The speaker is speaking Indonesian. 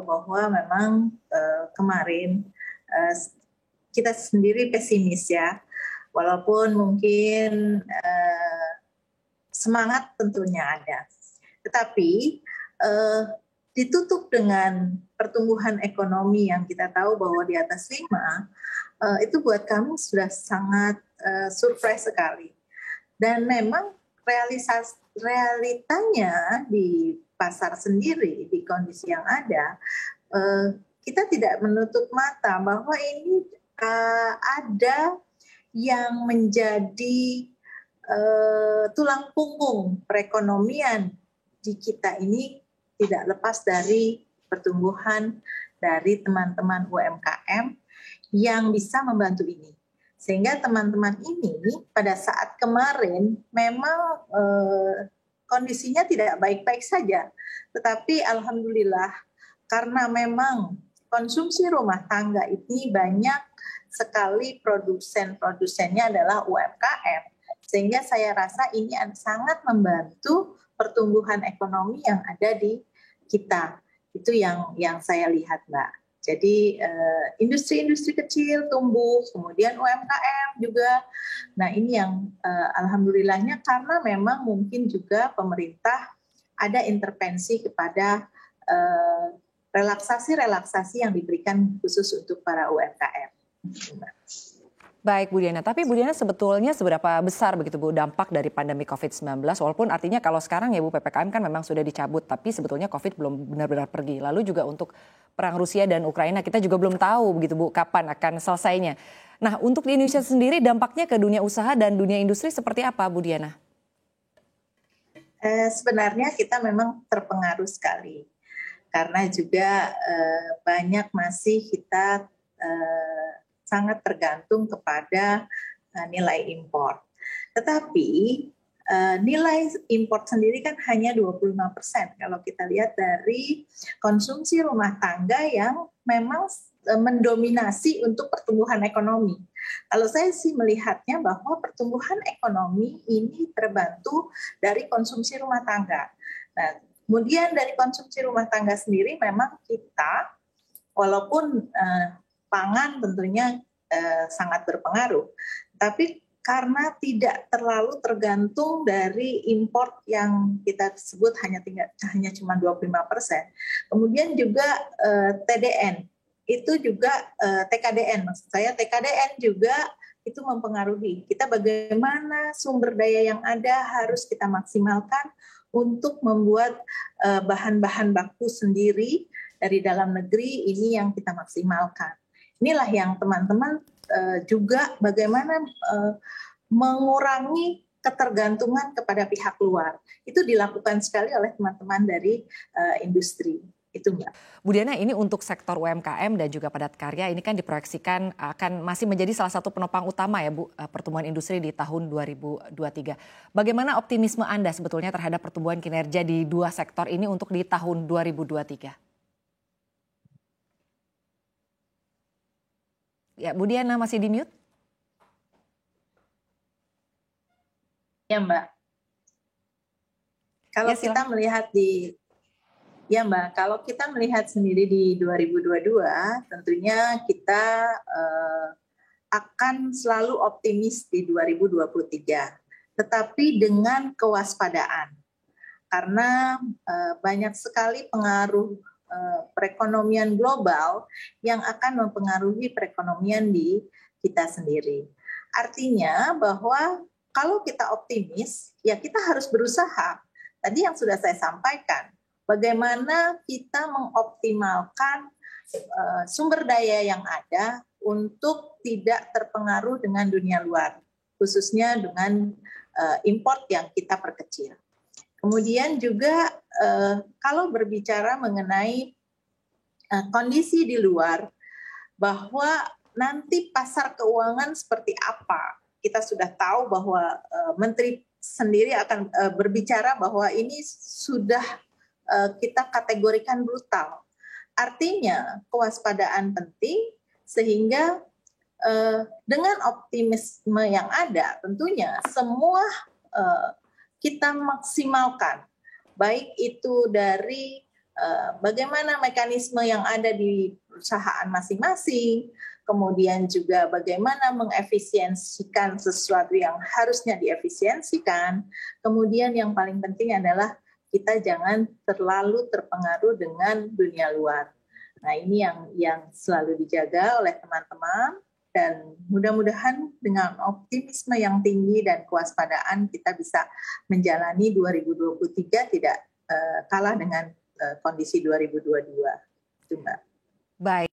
bahwa memang kemarin kita sendiri pesimis ya, walaupun mungkin semangat tentunya ada, tetapi ditutup dengan pertumbuhan ekonomi yang kita tahu bahwa di atas 5, itu buat kami sudah sangat surprise sekali. Dan memang realitanya di pasar sendiri, di kondisi yang ada, kita tidak menutup mata bahwa ini ada yang menjadi tulang punggung perekonomian di kita ini tidak lepas dari pertumbuhan dari teman-teman UMKM yang bisa membantu ini. Sehingga teman-teman ini pada saat kemarin memang kondisinya tidak baik-baik saja. Tetapi alhamdulillah karena memang konsumsi rumah tangga ini banyak sekali produsen-produsennya adalah UMKM. Sehingga saya rasa ini sangat membantu pertumbuhan ekonomi yang ada di kita. Itu yang saya lihat, Mbak. Jadi industri-industri kecil tumbuh, kemudian UMKM juga. Nah ini yang alhamdulillahnya karena memang mungkin juga pemerintah ada intervensi kepada relaksasi-relaksasi yang diberikan khusus untuk para UMKM. Baik Bu Diana, tapi Bu Diana sebetulnya seberapa besar begitu Bu dampak dari pandemi COVID-19, walaupun artinya kalau sekarang ya Bu PPKM kan memang sudah dicabut, tapi sebetulnya COVID belum benar-benar pergi. Lalu juga untuk perang Rusia dan Ukraina kita juga belum tahu begitu Bu kapan akan selesainya. Nah untuk di Indonesia sendiri dampaknya ke dunia usaha dan dunia industri seperti apa Bu Diana? Sebenarnya kita memang terpengaruh sekali karena juga banyak masih kita sangat tergantung kepada nilai impor. Tetapi nilai impor sendiri kan hanya 25% kalau kita lihat dari konsumsi rumah tangga yang memang mendominasi untuk pertumbuhan ekonomi. Kalau saya sih melihatnya bahwa pertumbuhan ekonomi ini terbantu dari konsumsi rumah tangga. Nah, kemudian dari konsumsi rumah tangga sendiri memang kita walaupun pangan tentunya sangat berpengaruh, tapi karena tidak terlalu tergantung dari import yang kita sebut hanya cuma 25%. Kemudian juga TDN, itu juga TKDN, maksud saya TKDN juga itu mempengaruhi. Kita bagaimana sumber daya yang ada harus kita maksimalkan untuk membuat bahan-bahan baku sendiri dari dalam negeri ini yang kita maksimalkan. Inilah yang teman-teman juga bagaimana mengurangi ketergantungan kepada pihak luar. Itu dilakukan sekali oleh teman-teman dari industri. Itu Mbak. Bu Diana, ini untuk sektor UMKM dan juga padat karya ini kan diproyeksikan akan masih menjadi salah satu penopang utama ya Bu pertumbuhan industri di tahun 2023. Bagaimana optimisme Anda sebetulnya terhadap pertumbuhan kinerja di dua sektor ini untuk di tahun 2023? Ya, Bu Diana masih di mute? Ya Mbak. Kalau kita melihat kalau kita melihat sendiri di 2022, tentunya kita akan selalu optimis di 2023. Tetapi dengan kewaspadaan. Karena banyak sekali pengaruh perekonomian global yang akan mempengaruhi perekonomian di kita sendiri. Artinya bahwa kalau kita optimis, ya kita harus berusaha. Tadi yang sudah saya sampaikan, bagaimana kita mengoptimalkan sumber daya yang ada untuk tidak terpengaruh dengan dunia luar, khususnya dengan import yang kita perkecil. Kemudian juga kalau berbicara mengenai kondisi di luar, bahwa nanti pasar keuangan seperti apa, kita sudah tahu bahwa Menteri sendiri akan berbicara bahwa ini sudah kita kategorikan brutal. Artinya kewaspadaan penting sehingga dengan optimisme yang ada tentunya semua kita maksimalkan, baik itu dari bagaimana mekanisme yang ada di perusahaan masing-masing, kemudian juga bagaimana mengefisiensikan sesuatu yang harusnya diefisiensikan. Kemudian yang paling penting adalah kita jangan terlalu terpengaruh dengan dunia luar. Nah, ini yang selalu dijaga oleh teman-teman, dan mudah-mudahan dengan optimisme yang tinggi dan kewaspadaan kita bisa menjalani 2023 tidak kalah dengan kondisi 2022. Itu, Mbak. Baik.